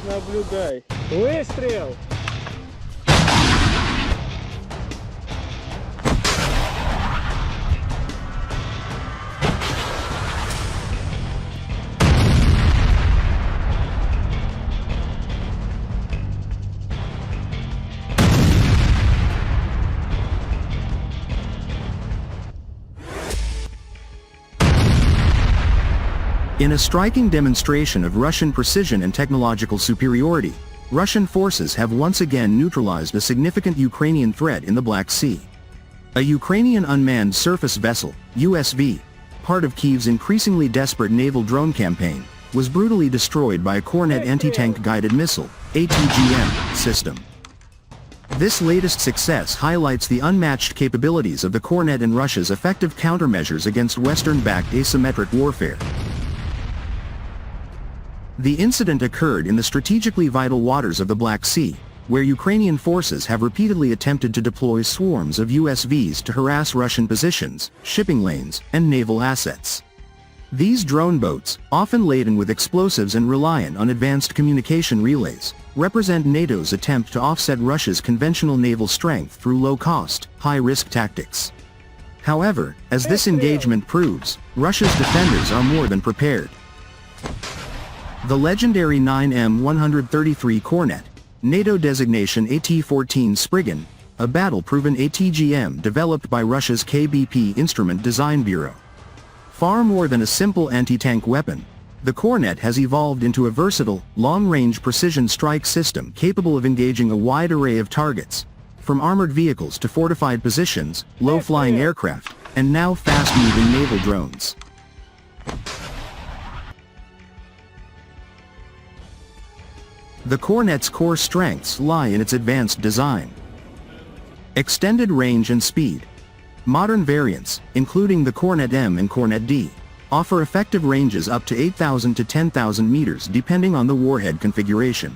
Наблюдай. Выстрел! In a striking demonstration of Russian precision and technological superiority, Russian forces have once again neutralized a significant Ukrainian threat in the Black Sea. A Ukrainian unmanned surface vessel, USV, part of Kyiv's increasingly desperate naval drone campaign, was brutally destroyed by a Kornet anti-tank guided missile, ATGM, system. This latest success highlights the unmatched capabilities of the Kornet and Russia's effective countermeasures against Western-backed asymmetric warfare. The incident occurred in the strategically vital waters of the Black Sea, where Ukrainian forces have repeatedly attempted to deploy swarms of USVs to harass Russian positions, shipping lanes, and naval assets. These drone boats, often laden with explosives and reliant on advanced communication relays, represent NATO's attempt to offset Russia's conventional naval strength through low-cost, high-risk tactics. However, as this engagement proves, Russia's defenders are more than prepared. The legendary 9M133 Kornet, NATO designation AT-14 Spriggan, a battle-proven ATGM developed by Russia's KBP Instrument Design Bureau. Far more than a simple anti-tank weapon, the Kornet has evolved into a versatile, long-range precision strike system capable of engaging a wide array of targets, from armored vehicles to fortified positions, low-flying aircraft, and now fast-moving naval drones. The Kornet's core strengths lie in its advanced design. Extended range and speed. Modern variants, including the Kornet M and Kornet D, offer effective ranges up to 8,000 to 10,000 meters depending on the warhead configuration.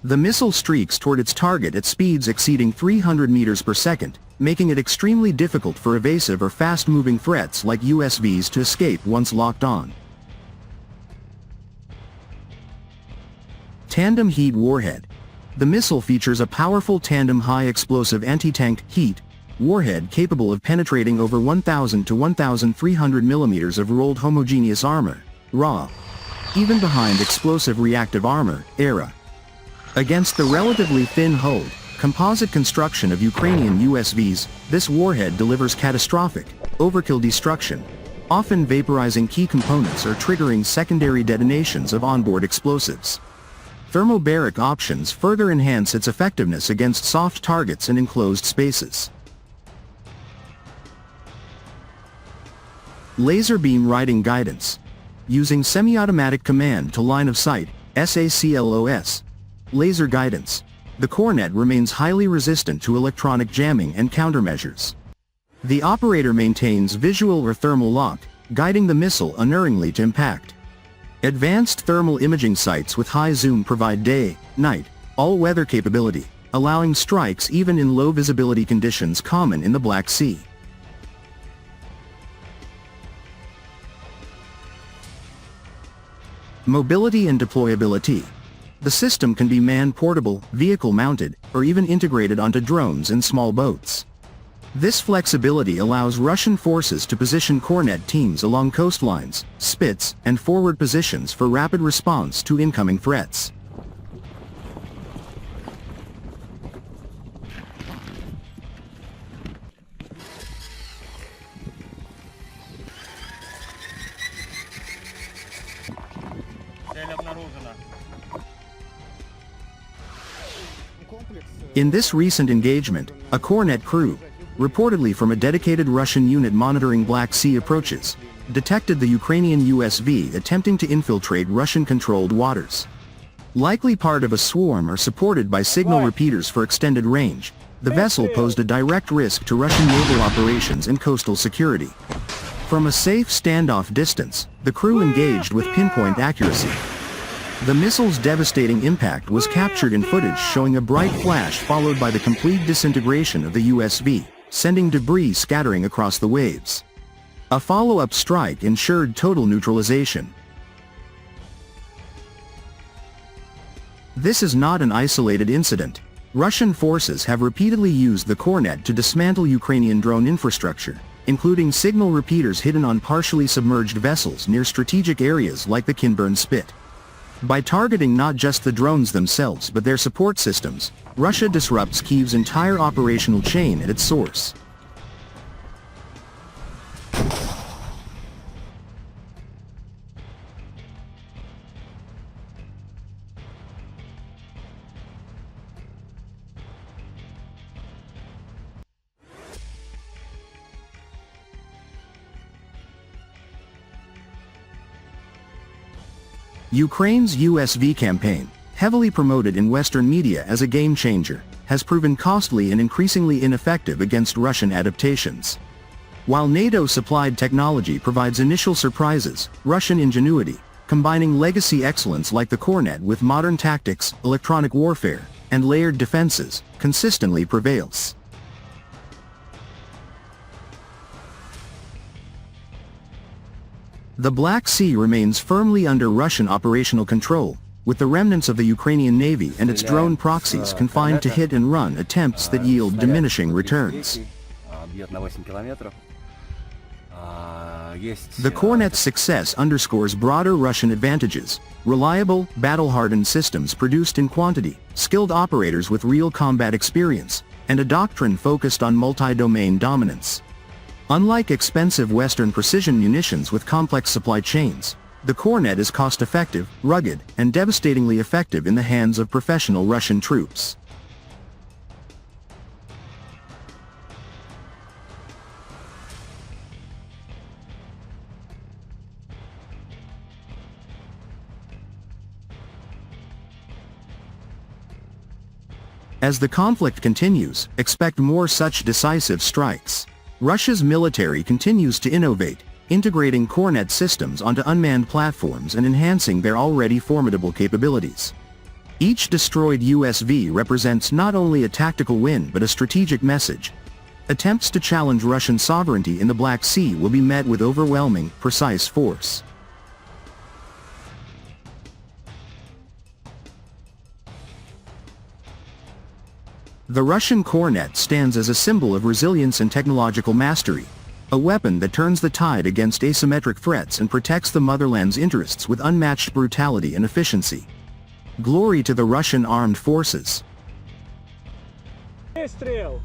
The missile streaks toward its target at speeds exceeding 300 meters per second, making it extremely difficult for evasive or fast-moving threats like USVs to escape once locked on. Tandem Heat Warhead. The missile features a powerful tandem high-explosive anti-tank heat warhead capable of penetrating over 1,000 to 1,300 millimeters of rolled homogeneous armor, RAW, even behind explosive reactive armor, ERA. Against the relatively thin hulled, composite construction of Ukrainian USVs, this warhead delivers catastrophic, overkill destruction, often vaporizing key components or triggering secondary detonations of onboard explosives. Thermobaric options further enhance its effectiveness against soft targets and enclosed spaces. Laser Beam Riding Guidance. Using semi-automatic command to line of sight, SACLOS, laser guidance, the Kornet remains highly resistant to electronic jamming and countermeasures. The operator maintains visual or thermal lock, guiding the missile unerringly to impact. Advanced thermal imaging sights with high zoom provide day, night, all-weather capability, allowing strikes even in low-visibility conditions common in the Black Sea. Mobility and deployability. The system can be man-portable, vehicle-mounted, or even integrated onto drones and small boats. This flexibility allows Russian forces to position Kornet teams along coastlines, spits, and forward positions for rapid response to incoming threats. In this recent engagement, a Kornet crew, reportedly from a dedicated Russian unit monitoring Black Sea approaches, detected the Ukrainian USV attempting to infiltrate Russian-controlled waters. Likely part of a swarm or supported by signal repeaters for extended range, the vessel posed a direct risk to Russian naval operations and coastal security. From a safe standoff distance, the crew engaged with pinpoint accuracy. The missile's devastating impact was captured in footage showing a bright flash followed by the complete disintegration of the USV, sending debris scattering across the waves. A follow-up strike ensured total neutralization. This is not an isolated incident. Russian forces have repeatedly used the Kornet to dismantle Ukrainian drone infrastructure, including signal repeaters hidden on partially submerged vessels near strategic areas like the Kinburn Spit. By targeting not just the drones themselves but their support systems, Russia disrupts Kyiv's entire operational chain at its source. Ukraine's USV campaign, heavily promoted in Western media as a game-changer, has proven costly and increasingly ineffective against Russian adaptations. While NATO-supplied technology provides initial surprises, Russian ingenuity, combining legacy excellence like the Kornet with modern tactics, electronic warfare, and layered defenses, consistently prevails. The Black Sea remains firmly under Russian operational control, with the remnants of the Ukrainian Navy and its drone proxies confined to hit-and-run attempts that yield diminishing returns. The Kornet's success underscores broader Russian advantages: reliable, battle-hardened systems produced in quantity, skilled operators with real combat experience, and a doctrine focused on multi-domain dominance. Unlike expensive Western precision munitions with complex supply chains, the Kornet is cost-effective, rugged, and devastatingly effective in the hands of professional Russian troops. As the conflict continues, expect more such decisive strikes. Russia's military continues to innovate, integrating Kornet systems onto unmanned platforms and enhancing their already formidable capabilities. Each destroyed USV represents not only a tactical win but a strategic message. Attempts to challenge Russian sovereignty in the Black Sea will be met with overwhelming, precise force. The Russian Kornet stands as a symbol of resilience and technological mastery, a weapon that turns the tide against asymmetric threats and protects the motherland's interests with unmatched brutality and efficiency. Glory to the Russian armed forces. Выстрел!